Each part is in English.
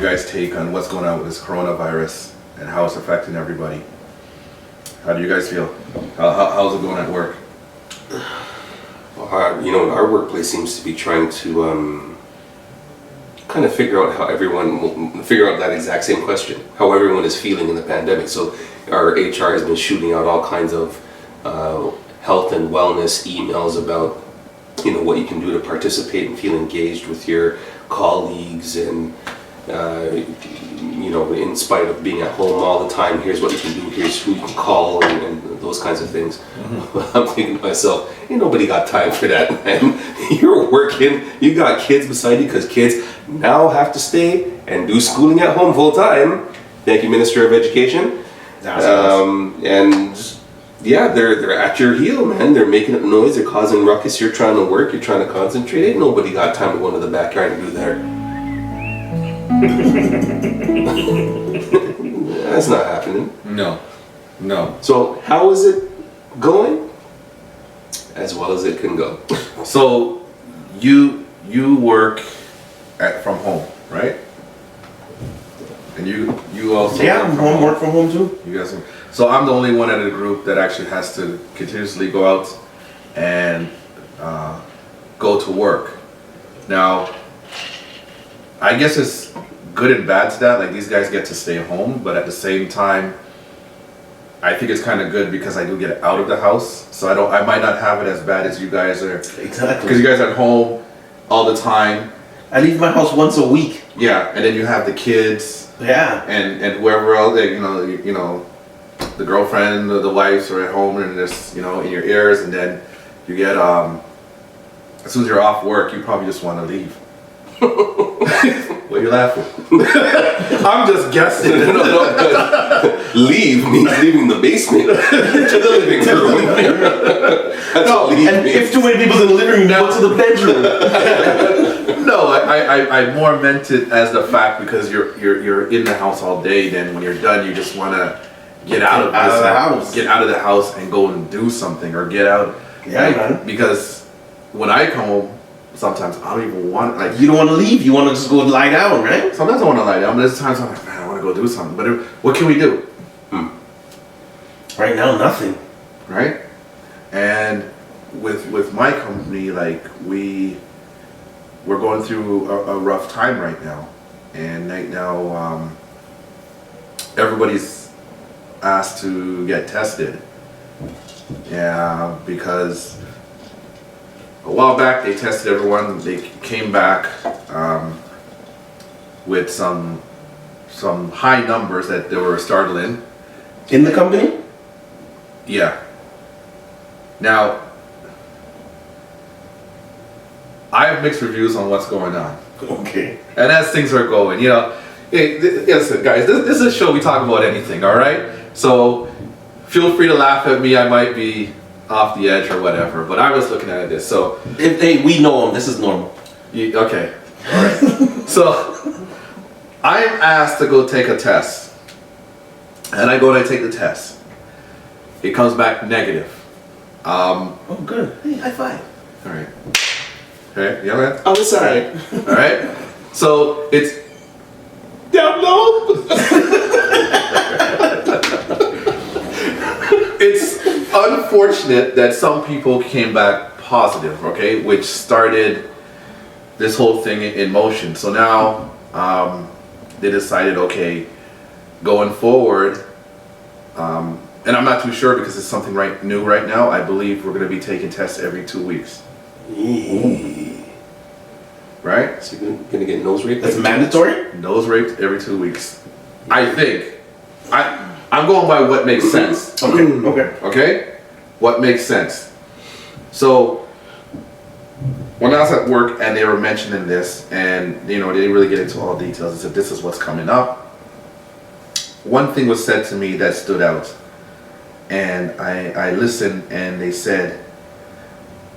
your guys' take on what's going on with this coronavirus and how it's affecting everybody. How do you guys feel? How's it going at work? Our workplace seems to be trying to kind of figure out that exact same question, how everyone is feeling in the pandemic. So our HR has been shooting out all kinds of health and wellness emails about what you can do to participate and feel engaged with your colleagues, and in spite of being at home all the time, here's what you can do, here's who you can call, and those kinds of things. Mm-hmm. I'm thinking to myself, ain't nobody got time for that, man. You're working, you got kids beside you, because kids now have to stay and do schooling at home full time. Thank you, Minister of Education. And yeah, they're at your heel, man. They're making up noise, they're causing ruckus. You're trying to work, you're trying to concentrate. Ain't nobody got time to go into the backyard and do that. That's not happening. No. So how is it going? As well as it can go. So you work from home, right? And you also work from home too. You guys. So I'm the only one out of the group that actually has to continuously go out and go to work. Now, I guess it's good and bad to that. Like, these guys get to stay home, but at the same time, I think it's kind of good because I do get out of the house. So I might not have it as bad as you guys are. Exactly. Because you guys are at home all the time. I leave my house once a week. Yeah, and then you have the kids. Yeah. And whoever else, the girlfriend or the wives are at home and just, in your ears, and then you get, as soon as you're off work, you probably just want to leave. What are you laughing? I'm just guessing. No, leave means leaving the basement to the living room. And if too many people's in the living room, go to the bedroom. No, I more meant it as the fact because you're in the house all day. Then when you're done, you just want to get out of the house. Get out of the house and go and do something, or get out. Yeah, right? man. Because when I come home, sometimes I don't even want you don't want to leave. You want to just go lie down, right? Sometimes I want to lie down, but there's times I'm like, man, I want to go do something. But what can we do? Right now, nothing. Right? And with my company, like we're going through a rough time right now, and right now everybody's asked to get tested. Yeah, because a while back they tested everyone. They came back with some high numbers that they were startling. In the company? Yeah. Now, I have mixed reviews on what's going on. Okay. And as things are going, hey, listen, guys, this is a show we talk about anything, all right? So feel free to laugh at me. I might be off the edge or whatever, but I was looking at this. So, hey, we know them. This is normal. Okay. All right. So, I am asked to go take a test, and I go and I take the test. It comes back negative. Oh, good. Hey, high five. All right. Okay, yeah, man. I'm sorry. All right. So it's down low. It's unfortunate that some people came back positive, okay, which started this whole thing in motion. So now they decided, okay, going forward, and I'm not too sure because it's something new right now. I believe we're going to be taking tests every 2 weeks. Right? So you're gonna get nose raped? That's mandatory? Nose raped every 2 weeks. I think. I'm going by what makes sense. Okay? What makes sense. So when I was at work and they were mentioning this, and they didn't really get into all details, they said this is what's coming up. One thing was said to me that stood out, and I listened, and they said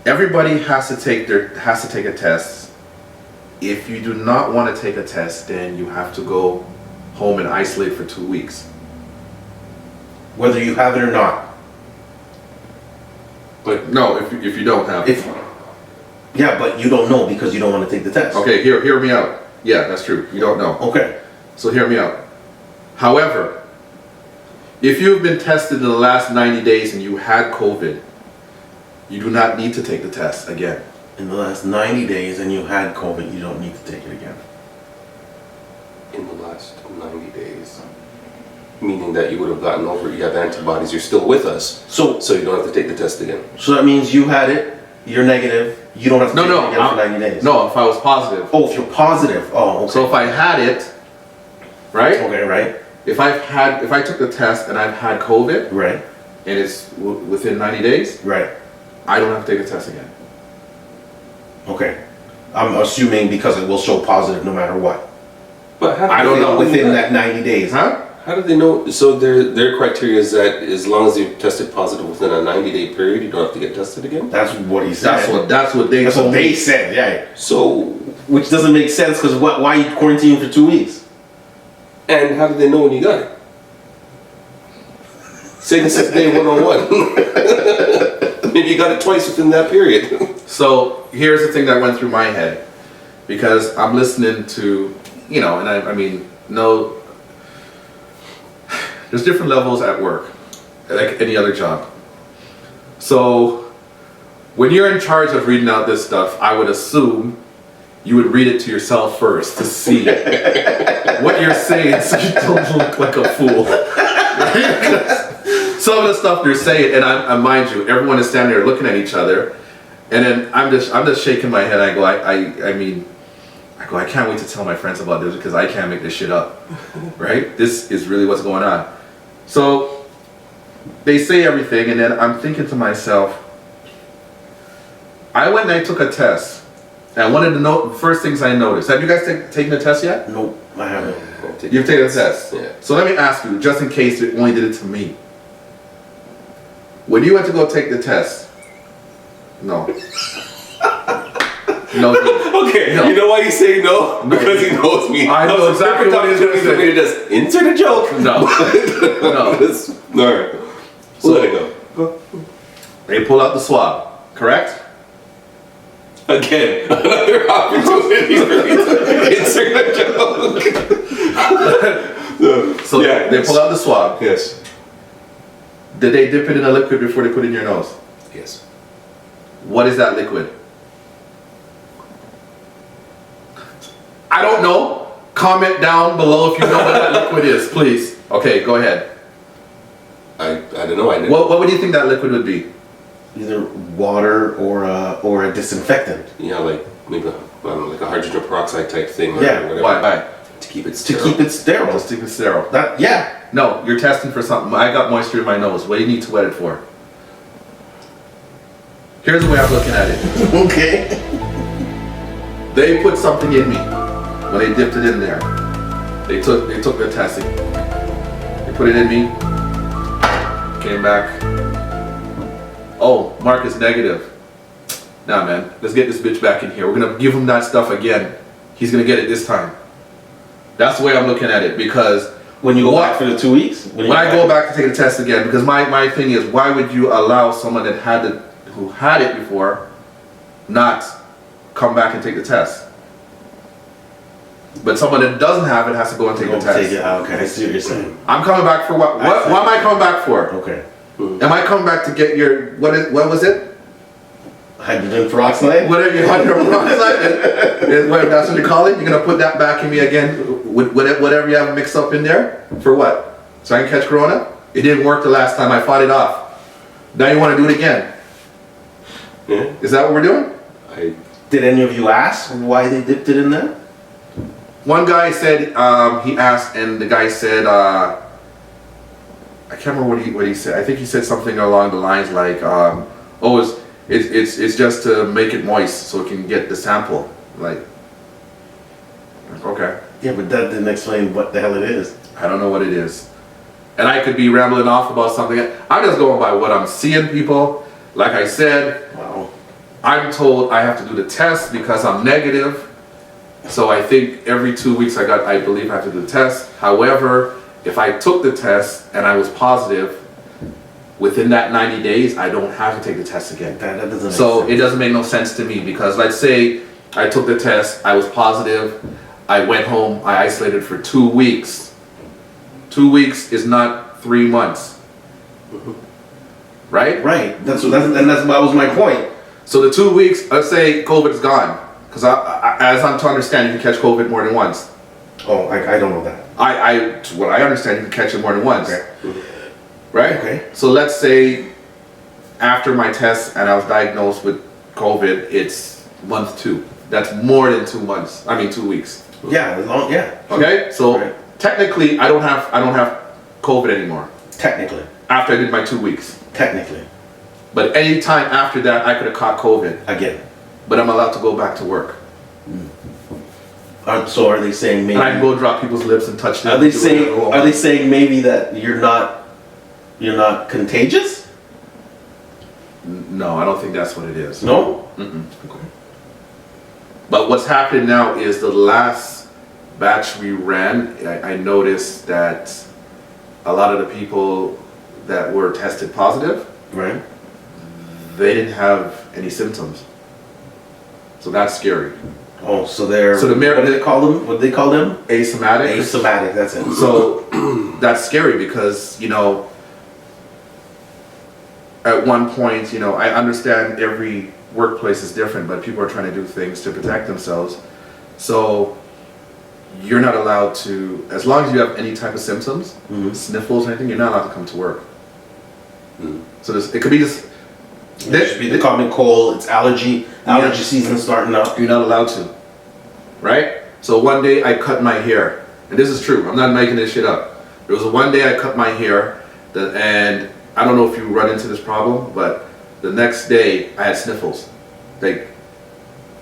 everybody has to take a test. If you do not want to take a test, then you have to go home and isolate for 2 weeks. Whether you have it or not. But no, if you don't have it. Yeah, but you don't know because you don't want to take the test. Okay, hear me out. Yeah, that's true. You don't know. Okay. So hear me out. However, if you've been tested in the last 90 days and you had COVID, you do not need to take the test again. In the last 90 days and you had COVID, you don't need to take it again. In the last 90 days. Meaning that you would have gotten over it, you have antibodies, you're still with us. So you don't have to take the test again. So that means you had it, you're negative, you don't have to take it again for 90 days. No, if I was positive. Oh, if you're positive. Oh, okay. So if I had it, right? Okay, right? If I took the test and I've had COVID, Right. and it's within 90 days, Right. I don't have to take the test again. Okay. I'm assuming because it will show positive no matter what. But how do I don't know. Within that 90 days. Huh? How do they know? So their criteria is that as long as you've tested positive within a 90-day period, you don't have to get tested again? That's what he said. That's what they That's told what me. they said, yeah. So, Which doesn't make sense because why are you quarantining for 2 weeks? and how do they know when you got it? Say this is day 101. Maybe you got it twice within that period. So here's the thing that went through my head, because I'm listening to, and I mean, no, there's different levels at work, like any other job. So when you're in charge of reading out this stuff, I would assume you would read it to yourself first to see what you're saying so you don't look like a fool. Some of the stuff they're saying, and I mind you, everyone is standing there looking at each other, and then I'm just shaking my head. I go, I can't wait to tell my friends about this because I can't make this shit up, right? This is really what's going on. So they say everything, and then I'm thinking to myself, I went and I took a test. And I wanted to know the first things I noticed. Have you guys taken the test yet? Nope, I haven't. You've taken the test? Yeah. So let me ask you, just in case it only did it to me. When you went to go take the test, no. No. Okay, No. you know why he's saying no? Because he knows me. I know exactly what he's gonna say. To just insert a joke. No. No. Alright. So let it go. They pull out the swab, correct? Again, another opportunity for me to insert a joke. So Yeah, they yes. pull out the swab. Yes. Did they dip it in a liquid before they put it in your nose? Yes. What is that liquid? I don't know. Comment down below if you know what that liquid is, please. Okay, go ahead. I don't know. I didn't. What would you think that liquid would be? Either water or a disinfectant. Yeah, like maybe like a hydrogen peroxide type thing. Or Yeah, whatever. Why? To keep it To sterile. keep it sterile. Just keep it sterile. That, yeah. No, you're testing for something. I got moisture in my nose. What do you need to wet it for? Here's the way I'm looking at it. Okay. They put something in me when they dipped it in there. They took the testing. They put it in me. Came back. Oh, Mark is negative. Nah, man. Let's get this bitch back in here. We're gonna give him that stuff again. He's gonna get it this time. That's the way I'm looking at it, because When you go back for the 2 weeks? when I go back to take the test again, because my thing is, why would you allow someone that who had it before not come back and take the test? But someone that doesn't have it has to go and take the test. Okay, I see what you're saying. I'm coming back for what? What am I coming back for? Okay. Am I coming back to get your what was it? Hydrogen peroxide? Whatever you hydrogen peroxide, that's what you call it. You're gonna put that back in me again with whatever you have mixed up in there for what? So I can catch corona? It didn't work the last time. I fought it off. Now you want to do it again? Yeah. Is that what we're doing? Did any of you ask why they dipped it in there? One guy said he asked, and the guy said I can't remember what he said. I think he said something along the lines like, it's just to make it moist so it can get the sample. Like, okay. Yeah, but that didn't explain what the hell it is. I don't know what it is. And I could be rambling off about something. I'm just going by what I'm seeing, people. Like I said, Wow. I'm told I have to do the test because I'm negative. So I think every 2 weeks I believe I have to do the test. However, if I took the test and I was positive, within that 90 days, I don't have to take the test again. That doesn't make So sense. it doesn't make no sense to me, because let's say I took the test, I was positive, I went home, I isolated for 2 weeks. 2 weeks is not 3 months. Right? Right. That was my point. So the 2 weeks, let's say COVID's gone. Because as I'm to understand, you can catch COVID more than once. Oh, I don't know that. What I understand, you can catch it more than once. Okay. Right? Okay. So let's say after my test and I was diagnosed with COVID, it's month 2. That's more than 2 months. 2 weeks. Yeah, yeah. Okay? So Right. technically I don't have COVID anymore. Technically. After I did my 2 weeks. Technically. But any time after that I could have caught COVID. Again. But I'm allowed to go back to work. So are they saying maybe? And I can go drop people's lips and touch them. Are they saying maybe that you're not contagious? No, I don't think that's what it is. No. Okay. But what's happening now is the last batch we ran, I noticed that a lot of the people that were tested positive, Right. they didn't have any symptoms. So that's scary. Oh, so they're. So what do they call them? What do they call them? Asymptomatic. Asymptomatic. That's it. So that's scary because, at one point, I understand every workplace is different, but people are trying to do things to protect themselves. So you're not allowed to, as long as you have any type of symptoms, sniffles or anything, you're not allowed to come to work. So it could be just. It should be the common cold. It's allergy season starting up. You're not allowed to, right? So one day I cut my hair, and this is true. I'm not making this shit up. There was one day I cut my hair, and I don't know if you run into this problem, but the next day I had sniffles, like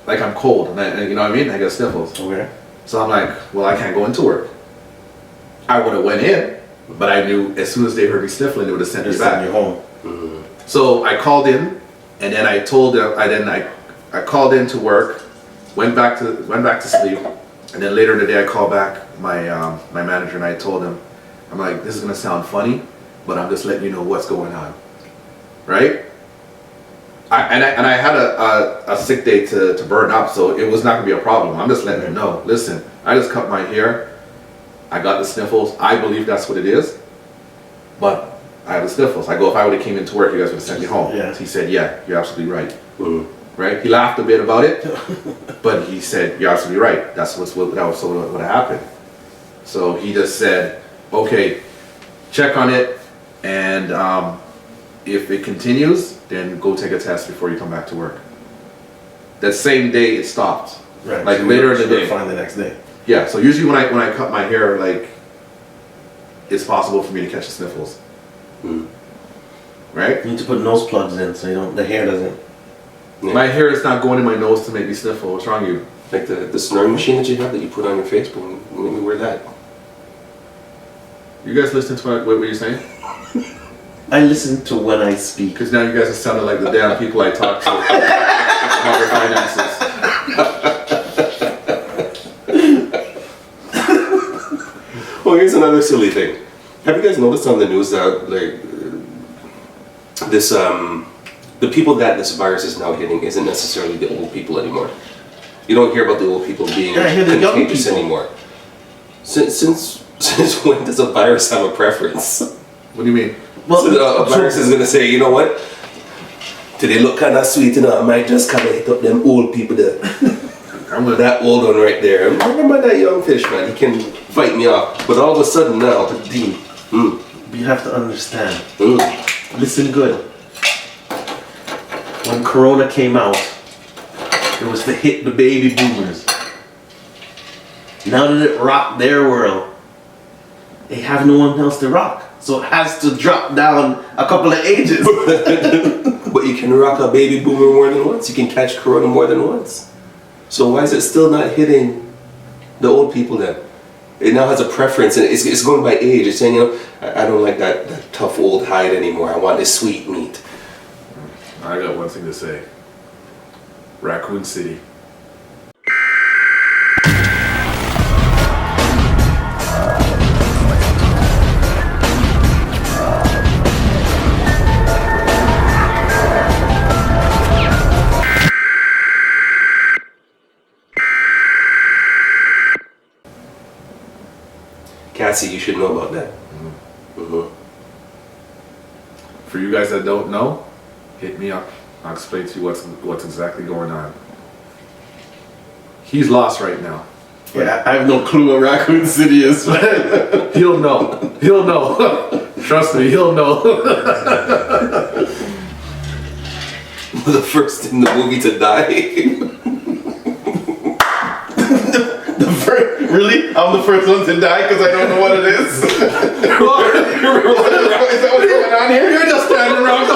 I'm cold, and you know what I mean? I got sniffles. Okay. So I'm like, well, I can't go into work. I would have went in, but I knew as soon as they heard me sniffling, they would have sent me back. Send you home. So I called in, and then I told them. I called in to work, went back to sleep, and then later in the day I called back my manager and I told him, I'm like, this is gonna sound funny, but I'm just letting you know what's going on, right? I had a sick day to burn up, so it was not gonna be a problem. I'm just letting them know. Listen, I just cut my hair. I got the sniffles. I believe that's what it is, but I have the sniffles. I go, if I would have came into work, you guys would have sent me home. Yeah. He said, yeah, you're absolutely right. Right? He laughed a bit about it, but he said, you're absolutely right. That was what happened. So he just said, okay, check on it, and if it continues, then go take a test before you come back to work. That same day it stopped. Right. Like so later in the day. Fine the next day. Yeah. So usually when I cut my hair, like, it's possible for me to catch the sniffles. Right? You need to put nose plugs in so the hair doesn't. Yeah. My hair is not going in my nose to make me sniffle. What's wrong with you? Like the snoring machine that you have that you put on your face, but let me wear that. You guys listen to what you're saying? I listen to when I speak. Because now you guys are sounding like the damn people I talk to about their finances. Well, here's another silly thing. Have you guys noticed on the news that the people that this virus is now hitting isn't necessarily the old people anymore? You don't hear about the old people being I hear the young contagious people. anymore. Since when does a virus have a preference? What do you mean? Well, So a virus is gonna say, you know what? Today look kind of sweet, I might just kind of hit up them old people there. I'm gonna That old one right there. Remember that young fish, man? He can fight me off. But all of a sudden now, Dean, you have to understand. mm, Listen good. When Corona came out, it was to hit the baby boomers. Now that it rocked their world, they have no one else to rock. So it has to drop down a couple of ages. but you can rock a baby boomer more than once. You can catch Corona more than once. So why is it still not hitting the old people then? It now has a preference, and it's going by age. It's saying, I don't like that tough old hide anymore. I want this sweet meat. I got one thing to say. Raccoon City. Patsy, you should know about that. For you guys that don't know, hit me up. I'll explain to you what's exactly going on. He's lost right now. Yeah, I have no clue what Raccoon City is. He'll know. He'll know. Trust me, he'll know. The first in the movie to die. Really? I'm the first one to die because I don't know what it is? Is that what's going on here? You're just standing around.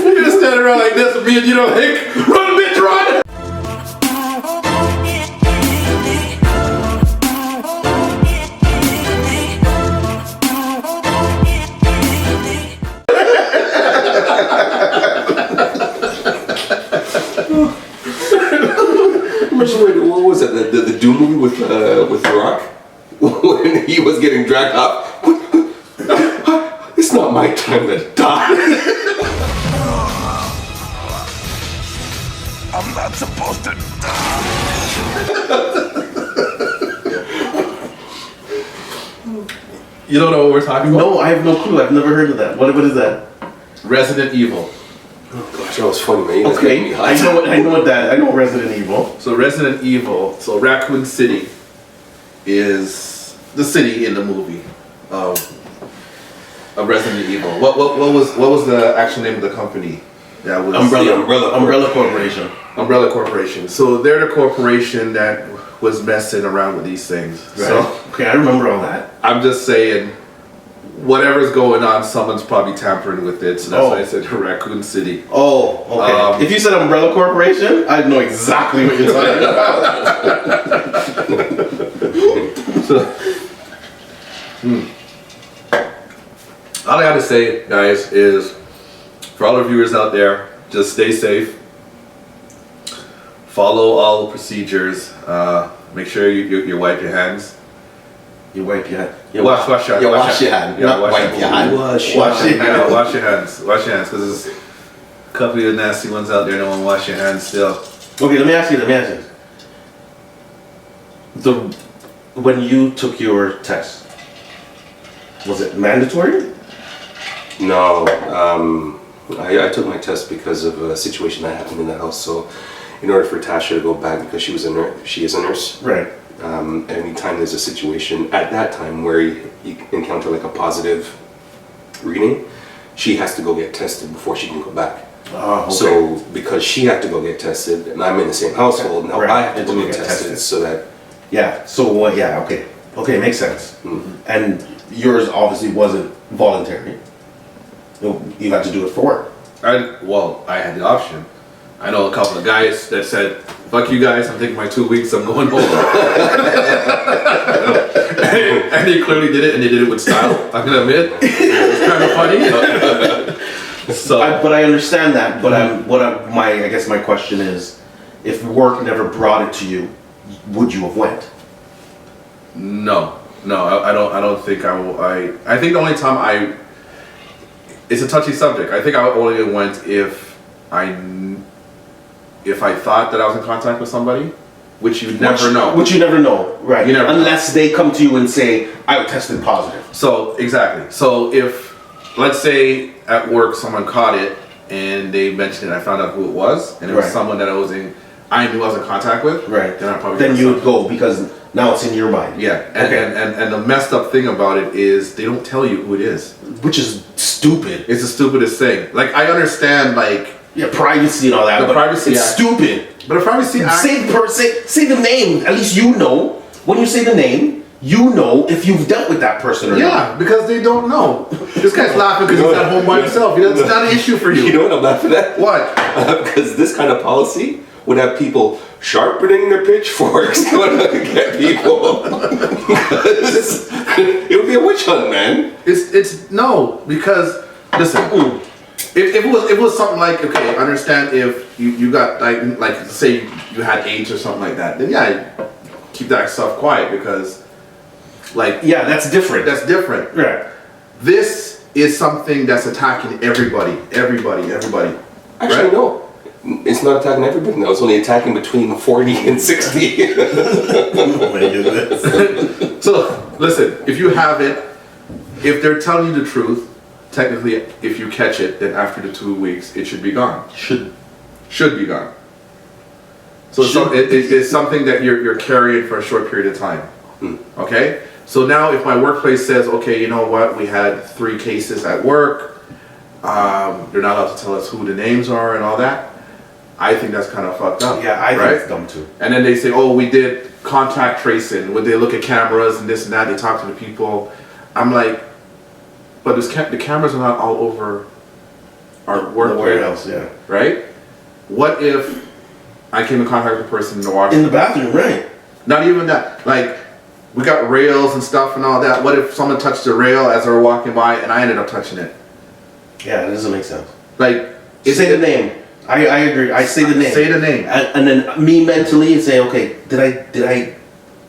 You're just standing around like this with me and you don't think, run, bitch, run! What was it? The Doom movie with The Rock? When he was getting dragged up. It's not my time to die. I'm not supposed to die. You don't know what we're talking about? No, I have no clue. I've never heard of that. What is that? Resident Evil. Oh gosh, that was funny, man. You guys Okay, making me I know Resident Evil. So Resident Evil, so Raccoon City is the city in the movie of Resident Evil. What was the actual name of the company? That was Umbrella Corporation. Umbrella Corporation. So they're the corporation that was messing around with these things. Right. So Okay, I remember all that. I'm just saying, whatever's going on, someone's probably tampering with it. So that's why I said Raccoon City. Oh, okay. If you said Umbrella Corporation, I'd know exactly what you're talking about. All I gotta say, guys, is for all the viewers out there, just stay safe. Follow all the procedures. Make sure you wipe your hands. You wipe your hand. Wash your You wash your hand. Yeah, Not wash wipe your hand. Wash Wash your Yeah, hand. wash your hands. Wash your hands, because there's a couple of nasty ones out there. No one wash your hands still. Okay, let me ask you. When you took your test, was it mandatory? No, I took my test because of a situation that happened in the house. So, in order for Tasha to go back, because she is a nurse. Right. Anytime there's a situation at that time where you encounter like a positive reading, she has to go get tested before she can go back. Oh, okay. So because she had to go get tested, and I'm in the same household, now Right. I have to go get tested so that. Yeah. So yeah. Okay. Okay, makes sense. Mhm. And yours obviously wasn't voluntary. You had to do it for work. I had the option. I know a couple of guys that said, "Fuck you guys, I'm taking my 2 weeks, I'm going home." And they clearly did it, and they did it with style. I'm gonna admit, it's kind of funny. So, But I understand that. But I guess my question is, if work never brought it to you, would you have went? no, I don't think I will. I think the only time it's a touchy subject. I think I only went if I thought that I was in contact with somebody, which you never know. Which you never know, right? You never know. Unless they come to you and say, "I tested positive." So exactly. So if, let's say at work someone caught it and they mentioned it, I found out who it was, and it was Right. someone that I knew I was in contact with. Right. Then I probably Then trust you would them. go because now it's in your mind. Yeah. And, Okay. and the messed up thing about it is they don't tell you who it is. Which is stupid. It's the stupidest thing. Like, I understand, like, Yeah, privacy and all that. The but Privacy it's Act. stupid. but if I see Say the name. At least you know. When you say the name, you know if you've dealt with that person or not. yeah, because they don't know. This guy's laughing because he's at home by himself. It's not an issue for you. You know what I'm laughing at? What? Because this kind of policy would have people sharpening their pitchforks going to get people. Because it would be a witch hunt, man. It's no, because listen, if it was something like, okay, I understand if you got like say you had AIDS or something like that, then yeah, keep that stuff quiet, because like Yeah, that's different. that's different. Right. This is something that's attacking everybody. Actually, Right? no. It's not attacking everybody. No, it's only attacking between 40 and 60. Oh my goodness. So Listen, if you have it, if they're telling you the truth, technically, if you catch it, then after the 2 weeks, it should be gone. Should be gone. So it's something that you're carrying for a short period of time. Okay? So now if my workplace says, okay, you know what, we had 3 cases at work, they're not allowed to tell us who the names are and all that, I think that's kind of fucked up. Yeah, I think it's dumb too. And then they say, oh, we did contact tracing. Would they look at cameras and this and that? They talk to the people. I'm like, but the cameras are not all over our work warehouse, yeah. right? What if I came in contact with a person in the washroom? In the bathroom, right? Not even that. Like, we got rails and stuff and all that. What if someone touched the rail as they were walking by and I ended up touching it? Yeah, it doesn't make sense. Like, say the name. I agree. I say the name. Say the name. And then me mentally say, okay, did I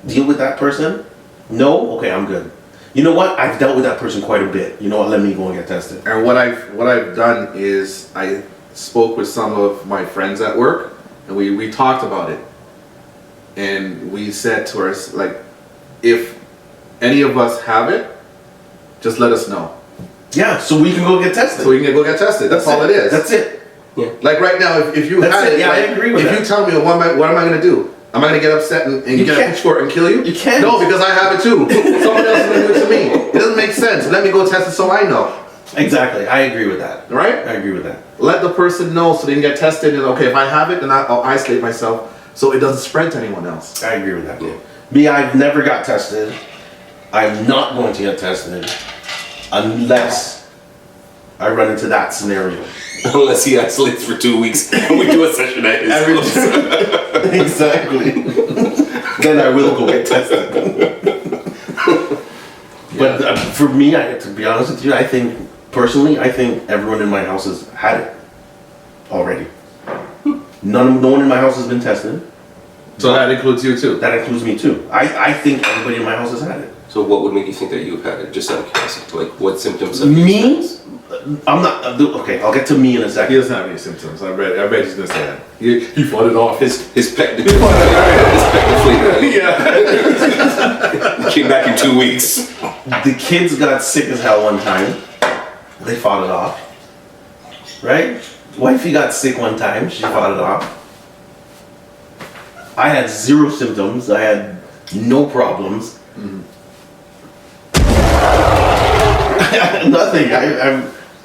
deal with that person? No? Okay, I'm good. You know what? I've dealt with that person quite a bit. You know what? Let me go and get tested. And what I've done is I spoke with some of my friends at work and we talked about it. And we said to us, like, if any of us have it, just let us know. Yeah, so we can go get tested. So we can go get tested. That's all it is. That's it. Yeah. Like right now, if you had it, Yeah, like, I agree with if that. you tell me what am I going to do? Am I going to get upset and You get a can't. pitchfork and kill you? You can't. No, because I have it too. Someone else is going to do it to me. It doesn't make sense. Let me go test it so I know. Exactly. I agree with that. Right? I agree with that. Let the person know so they can get tested. And okay, if I have it, then I'll isolate myself so it doesn't spread to anyone else. I agree with that. Yeah. Me, I've never got tested. I'm not going to get tested unless I run into that scenario. Unless he isolates for 2 weeks and we do a session at his house. Exactly. Then I will go get tested. But for me, to be honest with you, I think everyone in my house has had it already. No one in my house has been tested. So that includes you too. That includes me too. I think everybody in my house has had it. So what would make you think that you've had it? Just out of curiosity, like what symptoms? Have you Me? experienced? I'm not. Okay, I'll get to me in a He second. doesn't have any symptoms. I bet he's going to say that. He fought it off. His pet deflated. Yeah. Came back in 2 weeks. The kids got sick as hell one time. They fought it off. Right? Wifey got sick one time. She fought it off. I had 0 symptoms. I had no problems. Nothing.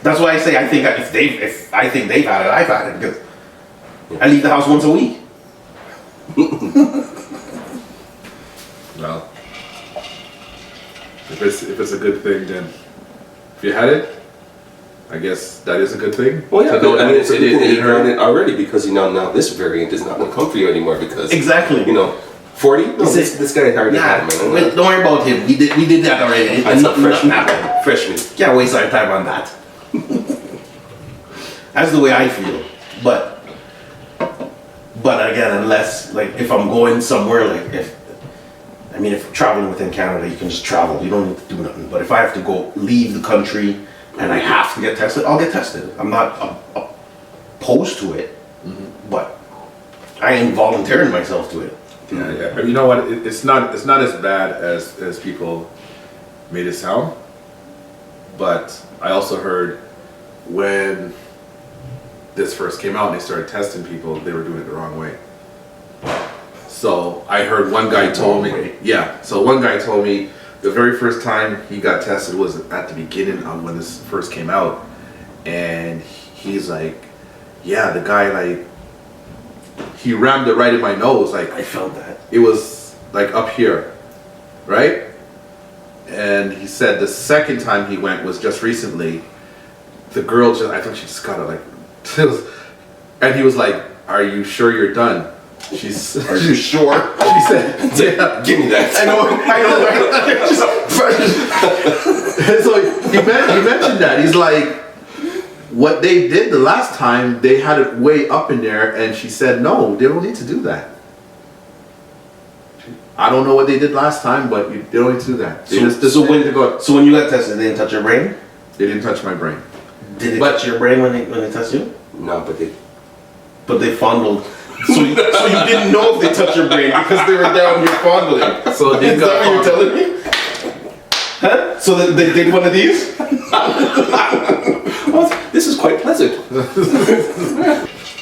That's why I say I think if I think they've had it, I've had it because I leave the house once a week. Well, if it's a good thing, then if you had it, I guess that is a good thing. Well, yeah, To know but, I mean, it's a it good thing that you hurt. got it already because now this variant is not going to come for you anymore because Exactly. 40. No, this guy already had it, man. Wait, don't worry about him. We did that already. That's a Nothing happened. freshman. Can't waste our time on that. That's the way I feel. But again, unless like if I'm going somewhere, like if traveling within Canada, you can just travel. You don't need to do nothing. But if I have to leave the country and I have to get tested, I'll get tested. I'm not opposed to it, but I ain't volunteering myself to it. Yeah. You know what? It's not as bad as people made it sound. But I also heard when this first came out and they started testing people, they were doing it the wrong way. So I heard one guy told me, so one guy told me the very first time he got tested was at the beginning of when this first came out. And he's like, yeah, the guy like, he rammed it right in my nose. Like, I felt that. it was like up here, right? And he said the second time he went was just recently. The girl I think she just got it like, and he was like, "Are you sure you're done?" Are you sure? She said, "Yeah." Give me that. I know, right? And so he mentioned that he's like, what they did the last time, they had it way up in there, and she said, "No, they don't need to do that." I don't know what they did last time, but they don't need to do that. They So when you got tested, they didn't touch your brain? They didn't touch my brain. Did they touch your brain when they touched you? No, but But they fondled. So you didn't know if they touched your brain because they were down here fondling. So they Is got that what you're fondled. telling me? Huh? So they did one of these? Well, this is quite pleasant.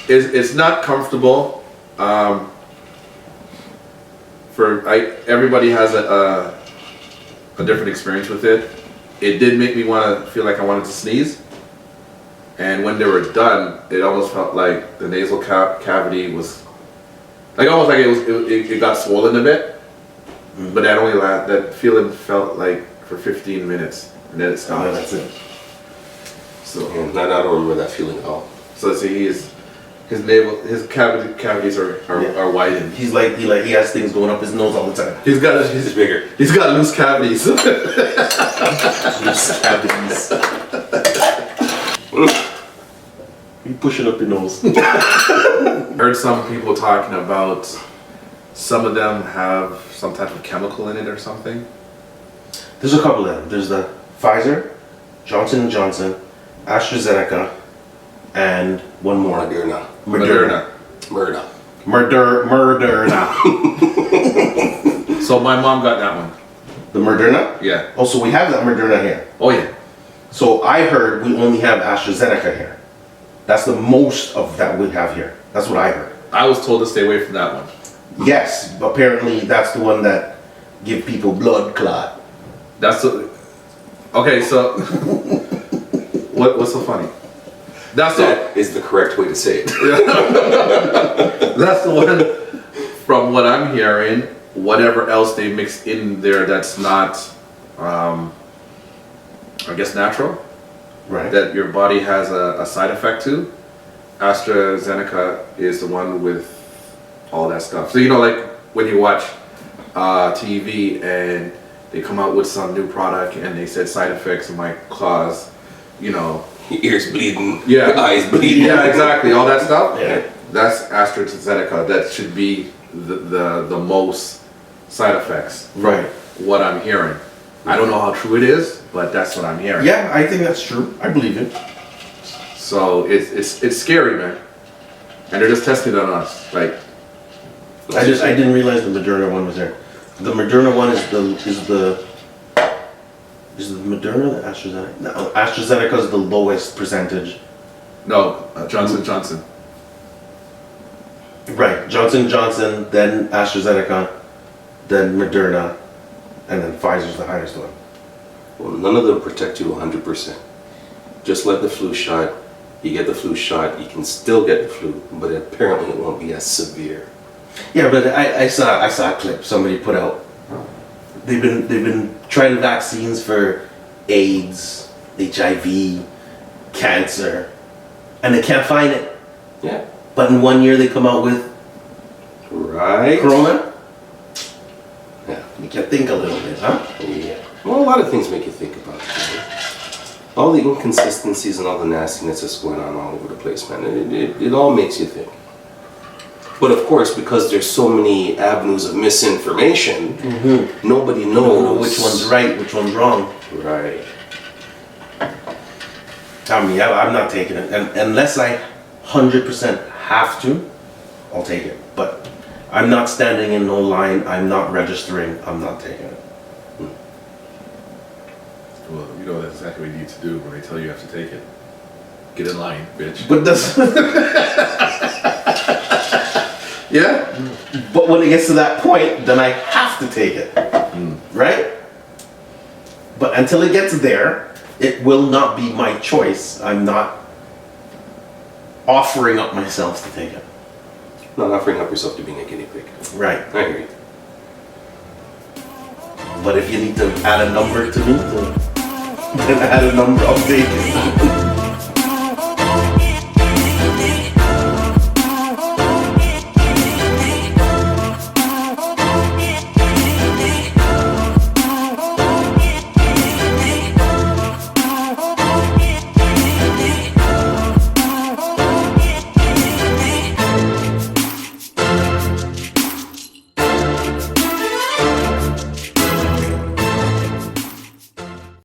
It's not comfortable. Everybody has a different experience with it. It did make me want to feel like I wanted to sneeze. And when they were done, it almost felt like the nasal cavity was like almost like it got swollen a bit. But that feeling felt like for 15 minutes, and then it stopped. Oh, that's it. So And I don't remember that feeling at all. so see, his cavities are widened. He's like he has things going up his nose all the time. He's got It's bigger. He's got loose cavities. Loose cavities. You push it up your nose. Heard some people talking about some of them have some type of chemical in it or something. There's a couple of them. There's the Pfizer, Johnson & Johnson, AstraZeneca, and one more. Moderna. Moderna. So my mom got that one. The Moderna? Yeah. Oh, so we have that Moderna here. Oh yeah. So I heard we only have AstraZeneca here. That's the most of that we have here. That's what I heard. I was told to stay away from that one. Yes, apparently that's the one that give people blood clot. Okay. So what's so funny? That is the correct way to say it. That's the one. From what I'm hearing, whatever else they mix in there that's not, I guess, natural, Right. that your body has a side effect to. AstraZeneca is the one with all that stuff. So like when you watch TV and they come out with some new product and they said side effects might cause, Your ears bleeding. Yeah. Your eyes bleeding. yeah, exactly, all that stuff. Yeah. That's AstraZeneca. That should be the most side effects. Right. What I'm hearing. I don't know how true it is, but that's what I'm hearing. Yeah, I think that's true. I believe it. So it's scary, man. And they're just testing it on us. Like, I didn't realize the Moderna one was there. The Moderna one is the Moderna or the AstraZeneca? No, AstraZeneca is the lowest percentage. no, Johnson & Johnson. Right. Johnson & Johnson, then AstraZeneca, then Moderna, and then Pfizer's the highest one. Well, none of them protect you 100%. Just like the flu shot, you get the flu shot, you can still get the flu, but apparently it won't be as severe. Yeah, but I saw a clip somebody put out. They've been trying vaccines for AIDS, HIV, cancer, and they can't find it. Yeah. But in 1 year they come out with Right? Corona. Yeah. You can think a little bit, huh? Yeah. Well, a lot of things make you think about it. All the inconsistencies and all the nastiness that's going on all over the place, man. It all makes you think. But of course, because there's so many avenues of misinformation, nobody knows You don't know which one's right, which one's wrong. Right. I mean, I'm not taking it. And unless I 100% have to, I'll take it. But I'm not standing in no line. I'm not registering. I'm not taking it. Well, that's exactly what you need to do when they tell you you have to take it. Get in line, bitch. But that's Yeah? but when it gets to that point, then I have to take it. Right? But until it gets there, it will not be my choice. I'm not offering up myself to take it. Not offering up yourself to being a guinea pig. Right. I hear you. But if you need to add a number to me, then add a number, I'll take it.